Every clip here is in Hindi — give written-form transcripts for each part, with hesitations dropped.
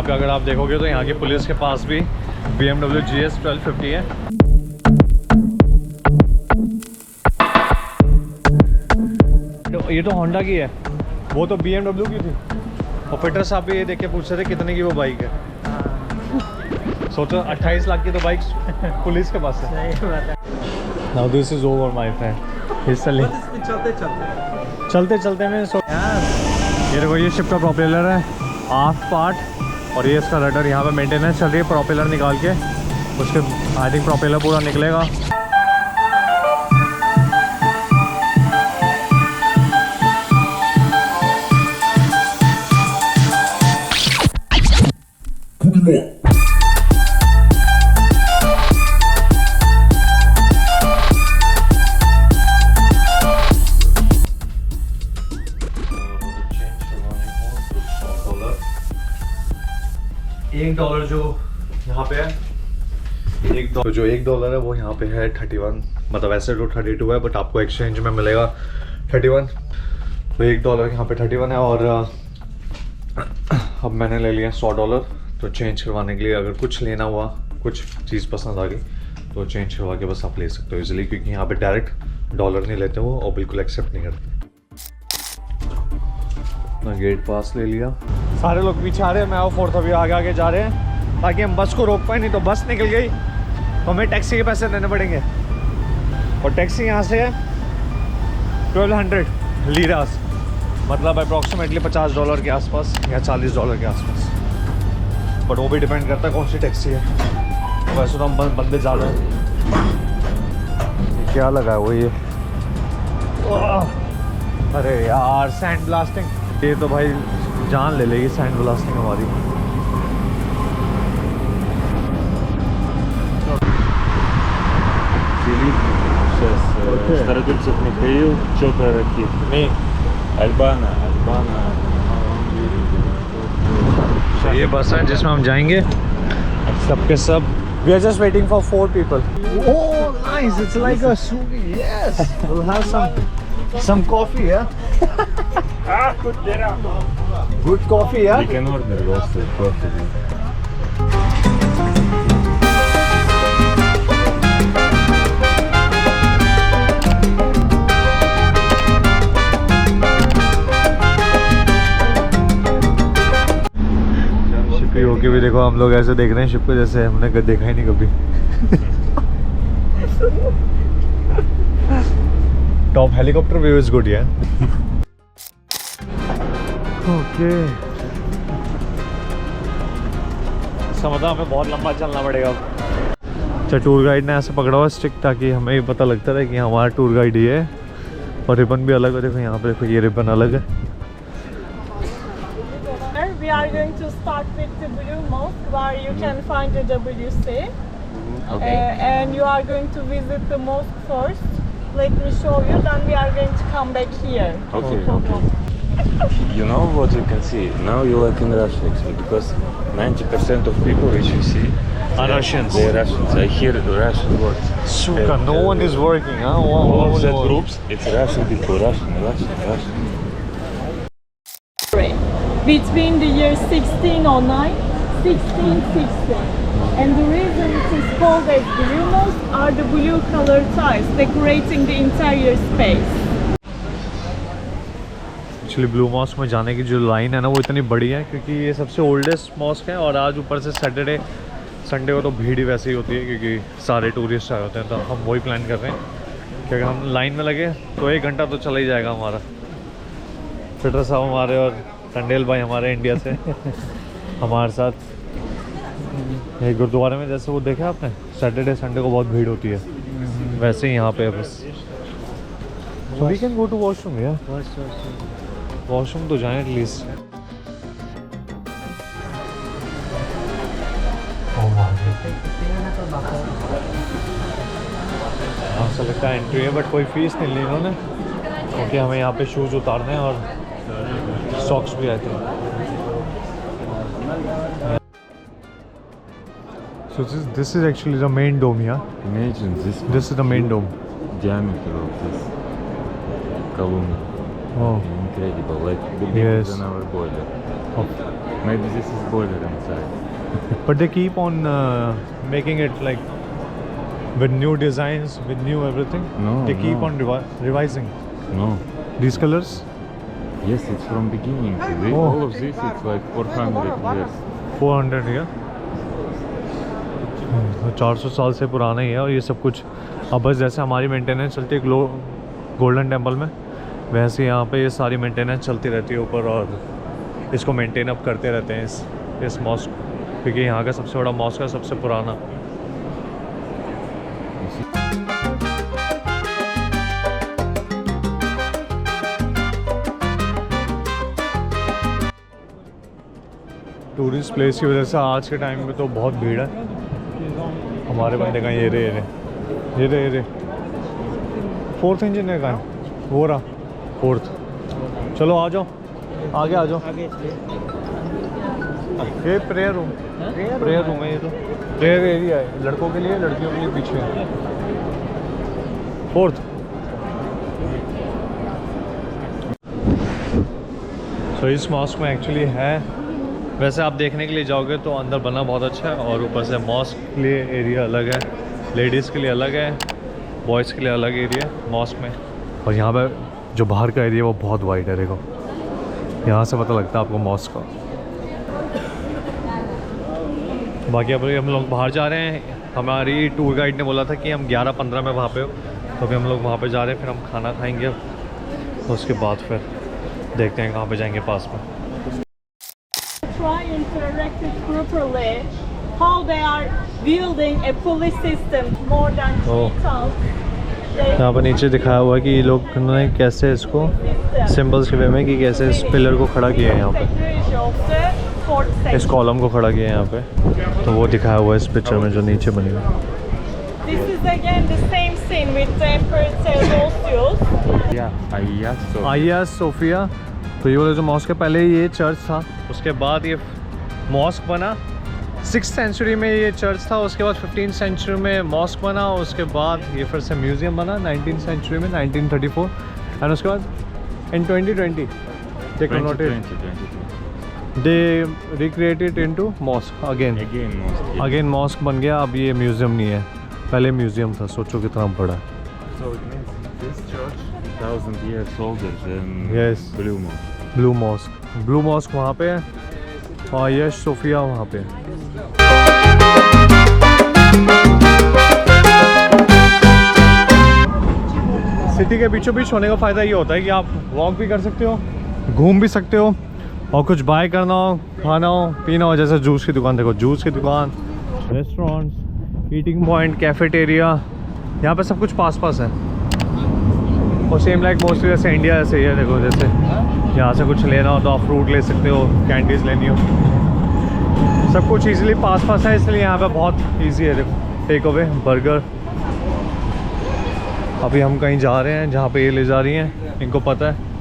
पे अगर आप देखोगे तो यहाँ की पुलिस के पास भी BMW GS 1250 है। तो ये तो होंडा की है, वो तो BMW की थी। और फिटर साहब भी ये देख के पूछ रहे थे कितने की वो बाइक है। सोचो 28 लाख की तो बाइक पुलिस के पास है। Now this is over my friend. चलते चलते में ये देखो, ये शिप का प्रोपेलर है, हाफ पार्ट, और ये इसका रडर। यहाँ पे मेंटेनेंस चल रही है, प्रोपेलर निकाल के उसके आई थिंक प्रोपेलर पूरा निकलेगा। $1 जो यहाँ पे है, $1 जो $1 है वो यहाँ पे है 31, मतलब वैसे तो 32 है बट आपको एक्सचेंज में मिलेगा 31। तो $1 यहाँ पे 31 है। और अब मैंने ले लिया $100, तो चेंज करवाने के लिए अगर कुछ लेना हुआ, कुछ चीज़ पसंद आ गई तो चेंज करवा के बस आप ले सकते हो इजीली, क्योंकि यहाँ पे डायरेक्ट डॉलर नहीं लेते वो और बिल्कुल एक्सेप्ट नहीं करते। मैं गेट पास ले लिया, सारे लोग पीछे आ रहे हैं, मैं और फोर्थ अभी आगे आगे जा रहे हैं ताकि हम बस को रोक पाए, नहीं तो बस निकल गई तो हमें टैक्सी के पैसे देने पड़ेंगे। और टैक्सी यहाँ से है 1200 लीरास, मतलब अप्रॉक्सीमेटली $50 के आसपास या $40 के आसपास, बट वो भी डिपेंड करता है कौन सी टैक्सी है। वैसे तो हम बंदे ज़्यादा हैं। क्या लगा है वो ये, अरे यार सैंड ब्लास्टिंग, ये तो भाई जान ले लेगी सैंड ब्लास्टिंग हमारी। Стародубцев Михаил, Чока Ракит. Альбана. ये बस है जिसमें हम जाएंगे सबके सब। We are just waiting for 4 people. Oh, nice! It's like a sugi. Yes. We'll have some coffee, yeah. Good coffee, yeah. You can order also coffee. होके भी देखो हम लोग ऐसे देख रहे हैं शिप को जैसे हमने देखा ही नहीं कभी। Top helicopter view is good यार। ओके, इसका मतलब हमें बहुत लंबा चलना पड़ेगा। अच्छा, टूर गाइड ने ऐसे पकड़ा हुआ स्टिक ताकि हमें पता लगता रहे कि हमारा टूर गाइड ये है। और रिबन भी अलग है, देखो यहाँ पे देखो ये रिबन अलग है। We are going to start with the Blue Mosque, where you can find the WC. Okay. And you are going to visit the mosque first. Let me show you, then we are going to come back here. Okay. You know what you can see? Now you like in Russia actually, because 90% of people which you see Are Russians. They're Russians. I hear the Russian words. Suka, no one is working, huh? All of that groups, it's Russian people, Russian. Between the years 1609, 1660. And the reason it is called as Blue Mosque are the blue colored tiles decorating the interior space. Actually blue mosque में जाने की जो लाइन है ना वो इतनी बड़ी है क्योंकि ये सबसे ओल्डेस्ट मॉस्क है। और आज ऊपर से सैटरडे संडे को तो भीड़ ही वैसे ही होती है क्योंकि सारे टूरिस्ट आए होते हैं। तो हम वही प्लान कर रहे हैं कि अगर हम लाइन में लगे तो 1 घंटा तो चला ही जाएगा हमारा। फिटर साहब हमारे और टंडेल भाई हमारे इंडिया से हमारे साथ। ये गुरुद्वारे में जैसे वो देखा आपने सैटरडे संडे को बहुत भीड़ होती है, वैसे ही यहाँ पे बस। So we can go to washroom, yeah? Washroom तो जाएं एटलीस्ट। हाँ से लगता है एंट्री है बट कोई फीस नहीं ली इन्होंने क्योंकि हमें यहाँ पे शूज़ उतारने हैं और सॉक्स भी आए थे। So this is actually the main dome here. Imagine this. This is the main dome. Diameter of this column. Oh. Incredible, like bigger Yes. than our boiler. Oh. Maybe this is boiler inside. But they keep on making it like with new designs, with new everything. No, they keep no. on revising No. these colors. Yes, it's from beginning. Oh. All of this, it's like 400 years. 400 या 400 साल से पुराना ही है। और ये सब कुछ अब बस जैसे हमारी मेंटेनेंस चलती है गोल्डन टेम्पल में, वैसे यहाँ पे ये सारी मेंटेनेंस चलती रहती है ऊपर, और इसको मेंटेन अप करते रहते हैं इस मॉस्क, क्योंकि यहाँ का सबसे बड़ा मॉस्क है, सबसे पुराना। टूरिस्ट प्लेस की वजह से आज के टाइम में तो बहुत भीड़ है। हमारे बंदे का ये रे 4th इंजन है कहाँ, वो रहा 4th। चलो आ जाओ, आगे आ जाओ। ये प्रेयर रूम है, ये तो प्रेयर एरिया है, लड़कों के लिए, लड़कियों के लिए पीछे है 4th। तो इस मॉस्क में एक्चुअली है, वैसे आप देखने के लिए जाओगे तो अंदर बना बहुत अच्छा है, और ऊपर से मॉस्क के लिए एरिया अलग है, लेडीज़ के लिए अलग है, बॉयज़ के लिए अलग एरिया है मॉस्क में। और यहाँ पे जो बाहर का एरिया वो बहुत वाइड है, देखो यहाँ से पता लगता है आपको मॉस्क का। बाकी अब हम लोग बाहर जा रहे हैं, हमारी टूर गाइड ने बोला था कि हम 11:15 में वहाँ पे हो, तो अभी हम लोग वहाँ पे जा रहे हैं, फिर हम खाना खाएंगे, तो उसके बाद फिर देखते हैं कहाँ पे जाएंगे पास में। Try interacted properly how they are building a police system more than 3,000. यहाँ पर नीचे दिखाया हुआ है कि ये लोग ने कैसे इसको सिंबल्स के वे में कि कैसे इस पिलर को खड़ा किया है यहाँ पे, इस कॉलम को खड़ा किया है यहाँ पे, तो वो दिखाया हुआ है इस पिक्चर में जो नीचे बनी हुई है। This is again the same scene with the Emperor Theodosius. Yeah, आइया सोफिया। तो ये वाला जो मॉस्क है, पहले ये चर्च था, उसके बाद ये मॉस्क बना। 6th सेंचुरी में ये चर्च था, उसके बाद 15th सेंचुरी में मॉस्क बना, उसके बाद ये फिर से म्यूज़ियम बना 19th सेंचुरी में 1934, एंड उसके बाद in 2020 they converted, they recreated into mosque again mosque बन गया। अब ये म्यूज़ियम नहीं है, पहले म्यूज़ियम था, सोचो कितना बड़ा। So it means this church 1,000 years older than Yes. Blue Mosque. Blue mosque वहाँ पे है, और यश सोफिया वहाँ पे है। सिटी के बीचों बीच होने का फ़ायदा ये होता है कि आप वॉक भी कर सकते हो, घूम भी सकते हो, और कुछ बाय करना हो, खाना हो, पीना हो, जैसे जूस की दुकान, देखो जूस की दुकान, रेस्टोरेंट्स, ईटिंग पॉइंट, कैफेटेरिया, यहाँ पे सब कुछ पास है। और सेम लाइक मोस्टली जैसे इंडिया ऐसे ही है, देखो जैसे यहाँ से कुछ लेना हो तो आप फ्रूट ले सकते हो, कैंडीज़ लेनी हो, सब कुछ इजीली पास है, इसलिए यहाँ पे बहुत इजी है। देखो टेक अवे, बर्गर। अभी हम कहीं जा रहे हैं जहाँ पे ये ले जा रही हैं, इनको पता है।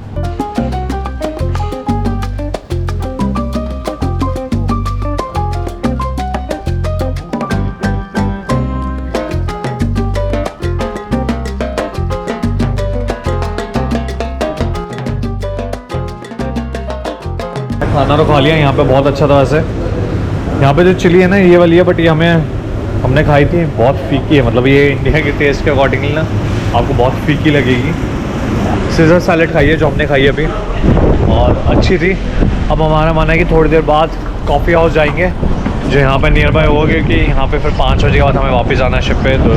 खाना तो खा लिया, यहाँ पे बहुत अच्छा था। वैसे यहाँ पे जो चिली है ना, ये वाली है, बट ये हमने खाई थी, बहुत फीकी है, मतलब ये इंडिया के टेस्ट के अकॉर्डिंगली ना आपको बहुत फीकी लगेगी। सीजर सैलेड खाई है जो हमने खाई है अभी, और अच्छी थी। अब हमारा माना है कि थोड़ी देर बाद कॉफ़ी हाउस जाएंगे जो यहाँ पे नियर बाय होगा, क्योंकि यहाँ पे फिर 5 बजे के बाद हमें वापस आना है शिप पे। तो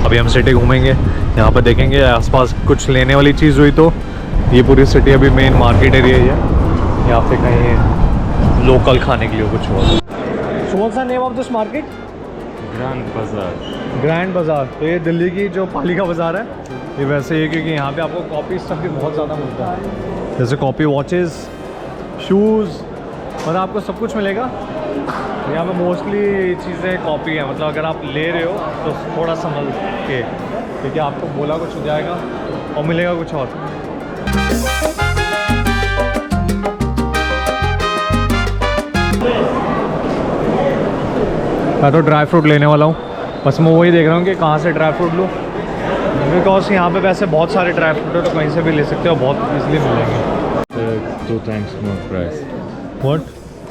अभी हम सिटी घूमेंगे, यहाँ पर देखेंगे आसपास कुछ लेने वाली चीज़ हुई तो। ये पूरी सिटी अभी मेन मार्केट एरिया ही है, यहाँ पे कहीं लोकल खाने के लिए कुछ हुआ। So what's the name of this market? Grand बाज़ार। तो ये दिल्ली की जो पालिका बाज़ार है, ये वैसे ही, क्योंकि यहाँ पे आपको कॉपी सब भी बहुत ज़्यादा मिलता है, जैसे कॉपी, वॉचेस, शूज़, और आपको सब कुछ मिलेगा। यहाँ पे मोस्टली चीज़ें कॉपी है, मतलब अगर आप ले रहे हो तो थोड़ा संभल के, क्योंकि आपको बोला कुछ हो जाएगा और मिलेगा कुछ और। मैं तो ड्राई फ्रूट लेने वाला हूँ, बस मैं वही देख रहा हूँ कि कहाँ से ड्राई फ्रूट लूँ, बिकॉज यहाँ पे वैसे बहुत सारे ड्राई फ्रूट है, तो कहीं से भी ले सकते हो, बहुत इजीली मिलेंगे। 2 times more price. What?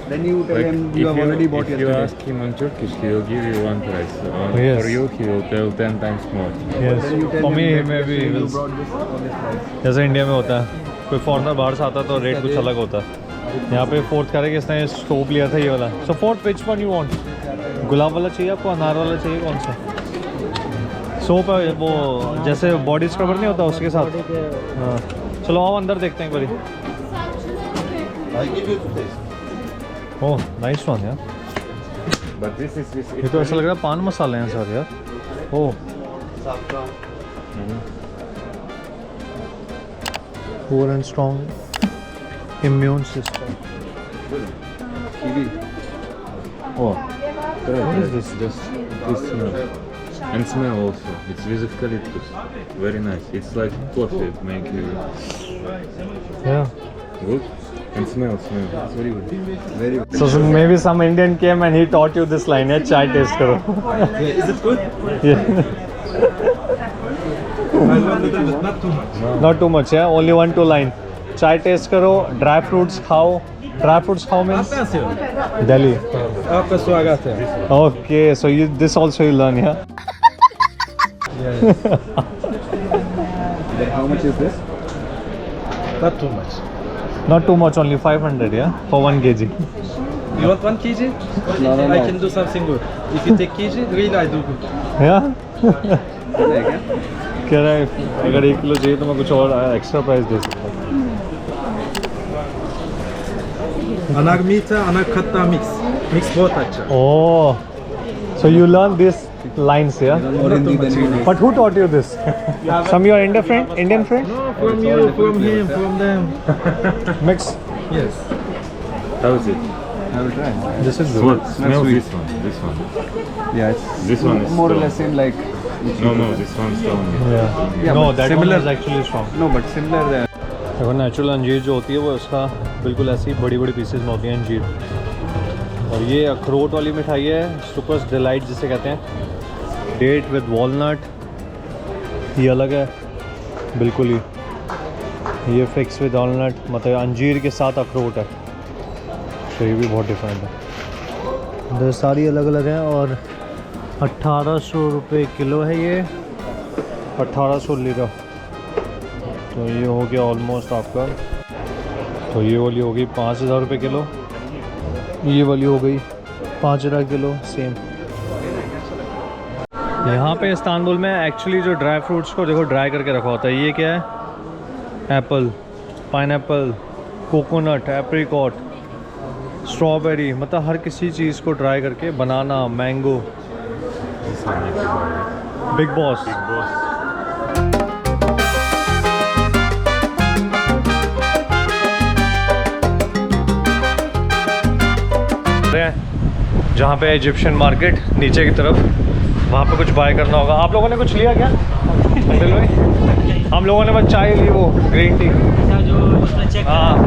Then you tell him Like you have already bought if you yesterday. ask him on Turkish, he will give you one price. Yes. For you, he will tell 10 times more. Yes. Then you tell For him me, that maybe yesterday you will- brought this on this price. जैसे इंडिया में होता है, कोई फॉरनर बाहर से आता है तो रेट कुछ अलग होता है। यहाँ पे फोर्थ करे कि इसने स्टोव लिया था ये वाला। So fourth which one you want? गुलाब वाला चाहिए आपको, अनार वाला चाहिए, कौन सा? सोप है वो, जैसे बॉडी स्क्रबर नहीं होता उसके साथ। हाँ चलो आओ अंदर देखते हैं एक बारी। ओह नाइस वन यार। But this is this. ये तो ऐसा लग रहा है पान मसाले हैं सर यार। ओह poor and strong immune system. Kiwi. Oh, what is this? Just this smell. And smell also. It's with eucalyptus. Very nice. It's like coffee. Make you Yeah. good. And smell. It's very good. Very good. So maybe some Indian came and he taught you this line, yeah? Chai taste karo. Is it good? Yeah. Not too much. Not too much, yeah? Only 1-2 line. Chai taste karo, dry fruits khao. Dry fruits khao means? Delhi. आपका स्वागत है. Okay, so you this also you learn, yeah? Then how much is this? Not too much. Not too much, only 500, yeah? For 1 kg. You want 1 kg? No. I can do something good. If you take kg, really I do good. Yeah? है क्या? कह रहा है अगर 1 किलो चाहिए तो मैं कुछ और एक्स्ट्रा प्राइस दे सकता हूँ। Anagmita, anagkatta mix. Mix both actually. Oh, so you learn these lines, yeah? More Hindi than English. But who taught you this? Some your Indian friend? No, from you, from him, from them. Mix. Yes. How is it? I will try. This is good. What? Smell sweet. this one. Yeah, it's This one is more or strong. less same like. No, this one's strong. Yeah. Yeah, No, but that similar- one is actually strong. No, but similar there. देखो नेचुरल अंजीर जो होती है वो इसका बिल्कुल ऐसी बड़ी बड़ी पीसेस में होती हैं अंजीर। और ये अखरोट वाली मिठाई है, सुपर्स डिलाइट जिसे कहते हैं। डेट विद वॉलनट, ये अलग है बिल्कुल ही। ये फिक्स विद वॉलनट, मतलब अंजीर के साथ अखरोट है, तो ये भी बहुत डिफरेंट है। तो सारी अलग अलग हैं और 1800 रुपये किलो है ये, 1800 लीटर। तो ये हो गया ऑलमोस्ट आपका। तो ये वाली हो गई 5000 रुपये किलो, ये वाली हो गई 5000 किलो सेम। यहाँ पे इस्तांबुल में एक्चुअली जो ड्राई फ्रूट्स को देखो ड्राई करके रखा होता है। ये क्या है? Apple, pineapple, coconut, apricot, strawberry, मतलब हर किसी चीज़ को ड्राई करके, बनाना, मैंगो। Big boss. जहाँ पे इजिप्शियन मार्केट नीचे की तरफ, वहाँ पे कुछ बाय करना होगा। आप लोगों ने कुछ लिया क्या? अंकल भाई, हम लोगों ने बस चाय ली, वो ग्रीन टी हाँ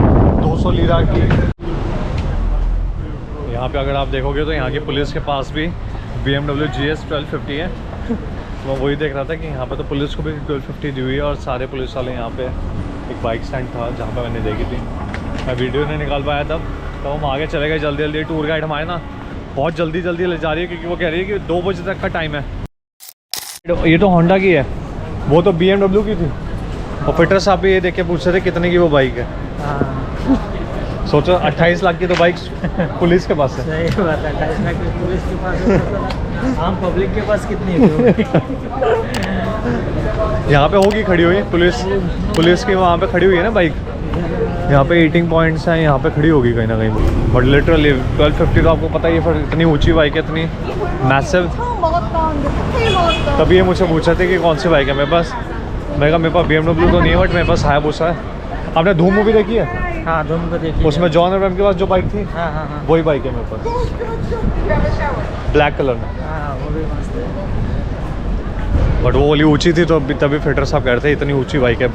200 लीरा की। यहाँ पे अगर आप देखोगे तो यहाँ की पुलिस के पास भी BMW GS 1250 है। मैं वही देख रहा था कि यहाँ पे तो पुलिस को भी 1250 दी हुई है और सारे पुलिस वाले यहाँ पे। एक बाइक स्टैंड था जहाँ पे मैंने देखी थी, मैं वीडियो नहीं निकाल पाया तब, तो हम आगे चले गए जल्दी जल्दी। टूर गाइड हमारे ना बहुत जल्दी जल्दी ले जा रही है क्योंकि वो कह रही है कि 2 बजे तक का टाइम है। ये तो होंडा की है, वो तो BMW की थी। और फिटर साहब भी ये देख के पूछ रहे थे कितने की वो बाइक है। सोचो 28 लाख की तो बाइक पुलिस के पास है। सही बात है, 28 लाख की पुलिस के पास है तो आम पब्लिक के पास कितनी होगी? यहाँ पे होगी खड़ी हुई पुलिस की, वहाँ पे खड़ी हुई है ना बाइक। यहाँ पे ईटिंग पॉइंट्स हैं, यहाँ पे खड़ी होगी कहीं ना कहीं। बट लिटरली 1250 तो आपको पता ही है, फिर इतनी ऊंची बाइक है, इतनी मैसिव। तभी ये मुझसे पूछा थे कि कौन सी बाइक है मेरे पास। मैं कहा मेरे पास BMW तो नहीं है, बट मेरे पास हायाबुसा है। आपने धूम मूवी देखी है? हाँ, धूम को देखिए। उसमें जॉन अब्राहम के पास जो बाइक थी, हाँ हाँ हाँ वही बाइक है मेरे पास, ब्लैक कलर में। हाँ, वो भी मस्त है। बट वो वाली ऊंची थी, तो तभी फिटर साहब कह रहे थे इतनी ऊंची बाइक है।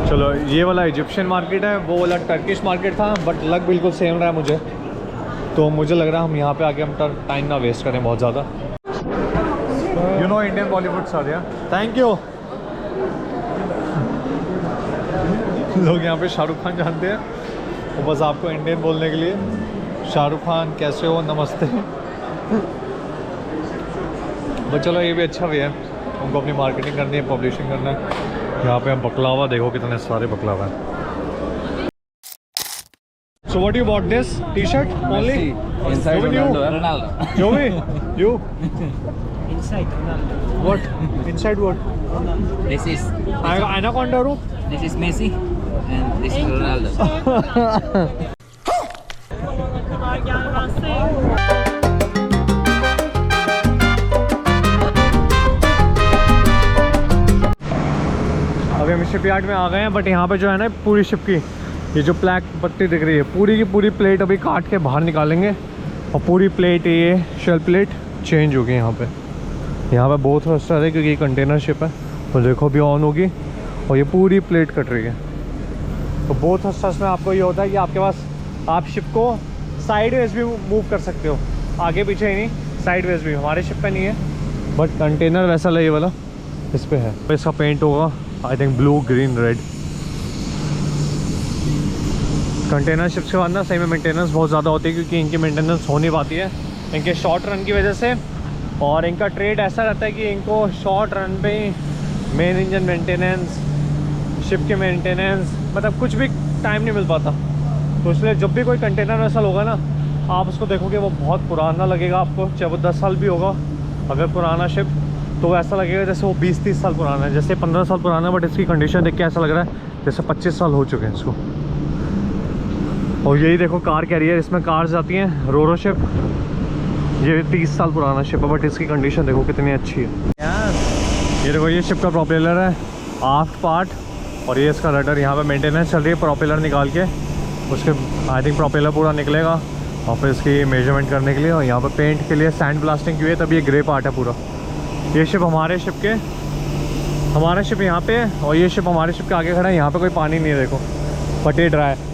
चलो ये वाला इजिप्शियन मार्केट है, वो वाला टर्किश मार्केट था, बट लग बिल्कुल सेम रहा है मुझे। तो मुझे लग रहा है हम यहाँ पे आके हम टाइम ना वेस्ट करें बहुत ज़्यादा। You know Indian Bollywood sir, या थैंक यू। लोग यहाँ पे शाहरुख खान जानते हैं, वो बस आपको इंडियन बोलने के लिए, शाहरुख खान कैसे हो, नमस्ते। बट चलो ये भी अच्छा भी है, उनको अपनी मार्केटिंग करनी है, पब्लिशिंग करना है। यहाँ पे हम बकलावा देखो कितने सारे बकलावा हैं। So what you bought this T-shirt only? Inside Ronaldo. Joey, you? Inside Ronaldo. What? Inside what? This is Anaconda room? this is Messi and this is Ronaldo. kadar gelmezse अभी हम शिप यार्ड में आ गए हैं, बट यहाँ पे जो है ना पूरी शिप की ये जो ब्लैक पट्टी दिख रही है, पूरी की पूरी प्लेट अभी काट के बाहर निकालेंगे और पूरी प्लेट ये शेल प्लेट चेंज होगी यहाँ पे। यहाँ पे बहुत रस्ता है क्योंकि ये कंटेनर शिप है, तो देखो भी ऑन होगी और ये पूरी प्लेट कट रही है। तो बहुत हस्टर्स में आपको ये होता है कि आपके पास आप शिप को साइड वेज भी मूव कर सकते हो, आगे पीछे ही नहीं, साइड वेज भी। हमारे शिप पे नहीं है, बट कंटेनर वैसा ये वाला इस पे है। तो इसका पेंट होगा I think blue, green, red. Container ships के बाद ना सही में मेंटेनेंस बहुत ज़्यादा होती है, क्योंकि इनकी मेंटेनेंस हो नहीं पाती है इनके शॉर्ट रन की वजह से। और इनका ट्रेड ऐसा रहता है कि इनको शॉर्ट रन पे ही मेन इंजन मेंटेनेंस, शिप के मेंटेनेंस, मतलब कुछ भी टाइम नहीं मिल पाता। तो इसलिए जब भी कोई कंटेनर वेसल होगा ना, आप उसको देखोगे वो बहुत पुराना लगेगा आपको, चाहे वो 10 साल भी होगा अगर पुराना शिप, तो ऐसा लगेगा जैसे वो 20-30 साल पुराना है, जैसे 15 साल पुराना है। बट इसकी कंडीशन देख के ऐसा लग रहा है जैसे 25 साल हो चुके हैं इसको। और यही देखो कार कैरियर, इसमें कार्स आती हैं, रोरो शिप, ये 30 साल पुराना शिप है, बट इसकी कंडीशन देखो कितनी अच्छी है। ये देखो ये शिप का प्रोपेलर है, आफ्ट पार्ट, और ये इसका रडर। यहाँ पे मेंटेनेंस चल रही है प्रोपेलर निकाल के, उसके आई थिंक प्रोपेलर पूरा निकलेगा और फिर इसकी मेजरमेंट करने के लिए। और यहाँ पे पेंट के लिए सैंड ब्लास्टिंग की हुई है, तभी ये ग्रे पार्ट है पूरा। ये शिप हमारे शिप के, हमारा शिप यहाँ पे है और ये शिप हमारे शिप के आगे खड़ा है। यहाँ पे कोई पानी नहीं है देखो, बट ये ड्राई है।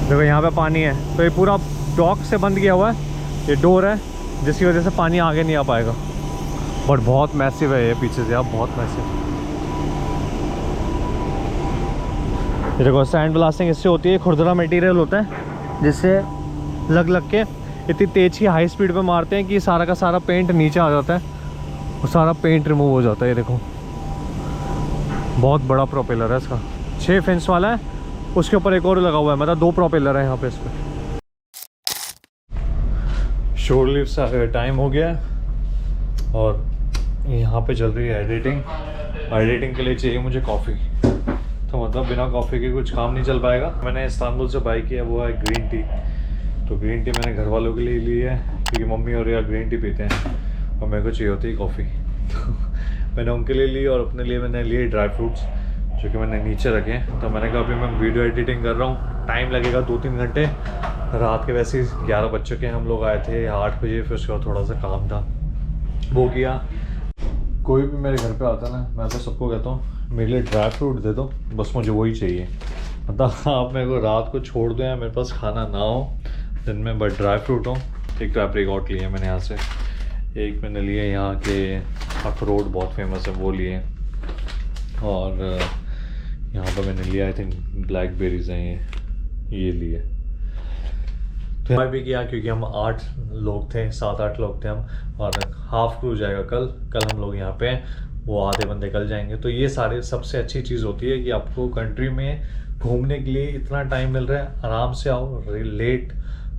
देखो यहाँ पे पानी है, तो ये पूरा डॉक से बंद किया हुआ है, ये डोर है जिसकी वजह से पानी आगे नहीं आ पाएगा। बट बहुत मैसिव है ये पीछे से, आप बहुत मैसिव। ये देखो सैंड ब्लास्टिंग इससे होती है, खुरदरा मटेरियल होता है जिससे लग के इतनी तेज़ की हाई स्पीड पे मारते हैं कि सारा का सारा पेंट नीचे आ जाता है और सारा पेंट रिमूव हो जाता है। ये देखो बहुत बड़ा प्रोपेलर है इसका, 6 फिन्स वाला है, उसके ऊपर एक और लगा हुआ है, मतलब 2 प्रोपेलर है यहाँ पे इस पर। शोर लीव से टाइम हो गया है और यहाँ पे चल रही है एडिटिंग। एडिटिंग के लिए चाहिए मुझे कॉफ़ी, तो मतलब बिना कॉफ़ी के कुछ काम नहीं चल पाएगा। मैंने इस्तांबुल से बाई किया, वो है ग्रीन टी। तो ग्रीन टी मैंने घर वालों के लिए ली है क्योंकि मम्मी और यार ग्रीन टी पीते हैं और मेरे को चाहिए होती है कॉफ़ी। तो मैंने उनके लिए ली और अपने लिए मैंने लिए ड्राई फ्रूट्स, जो कि मैंने नीचे रखे हैं। तो मैंने कहा अभी मैं वीडियो एडिटिंग कर रहा हूँ, टाइम लगेगा 2-3 घंटे। रात के वैसे ही 11 बज चुके हैं, हम लोग आए थे 8 बजे, फिर उसके बाद थोड़ा सा काम था वो किया। कोई भी मेरे घर पे आता है ना, मैं तो सबको कहता हूँ मेरे लिए ड्राई फ्रूट दे दो, बस मुझे वही चाहिए। मतलब आप मेरे को रात को छोड़ दो या मेरे पास खाना ना हो दिन में, बट ड्राई फ्रूट हो। एक तो एप्रिकॉट लिए मैंने यहाँ से, एक मैंने लिए यहाँ के अखरोट बहुत फेमस है वो लिए, और यहाँ पर मैंने लिया आई थिंक ब्लैकबेरीज हैं ये लिए। तो मैं भी किया क्योंकि हम 8 लोग थे, 7-8 लोग थे हम, और हाफ क्रू जाएगा कल हम लोग यहाँ पे हैं, वो आधे बंदे कल जाएंगे। तो ये सारे सबसे अच्छी चीज़ होती है कि आपको कंट्री में घूमने के लिए इतना टाइम मिल रहा है, आराम से आओ, लेट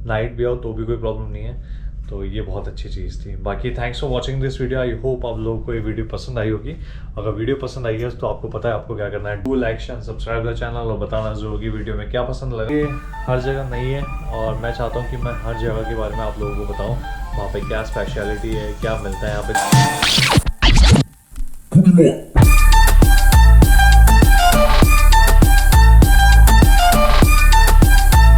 नाइट भी आओ तो भी कोई प्रॉब्लम नहीं है। तो ये बहुत अच्छी चीज़ थी। बाकी thanks for watching this video. I hope आप लोगों को ये वीडियो पसंद आई होगी। अगर वीडियो पसंद आई है तो आपको पता है आपको क्या करना है, do like share subscribe the channel और बताना जरूर कि वीडियो में क्या पसंद लगे। हर जगह नहीं है और मैं चाहता हूँ कि मैं हर जगह के बारे में आप लोगों को बताऊँ, वहाँ पे क्या स्पेशलिटी है, क्या मिलता है यहाँ पे।